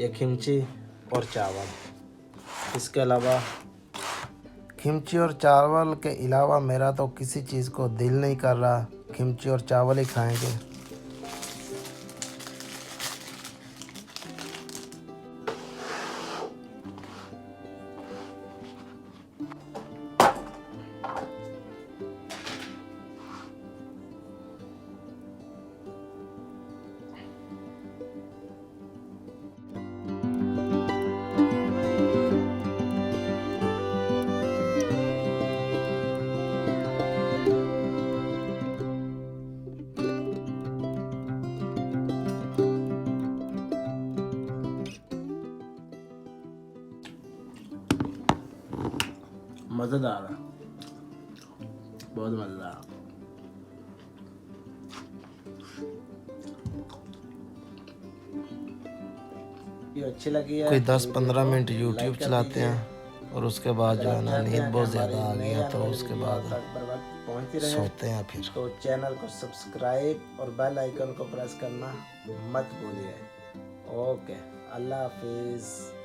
ये खिमची और चावल। इसके अलावा खिमची और चावल के अलावा मेरा तो किसी चीज़ को दिल नहीं कर रहा, खिमची और चावल ही खाएंगे। मज़ेदार है, बहुत मज़ेदार। ये अच्छी लगी है। कोई 10-15 मिनट यूट्यूब चलाते हैं और उसके बाद जो है ना नींद बहुत ज़्यादा आ गई है, तो उसके बाद सोते हैं। फिर तो चैनल को सब्सक्राइब और बेल आइकन को प्रेस करना मत भूलिए। ओके, अल्लाह हाफिज़।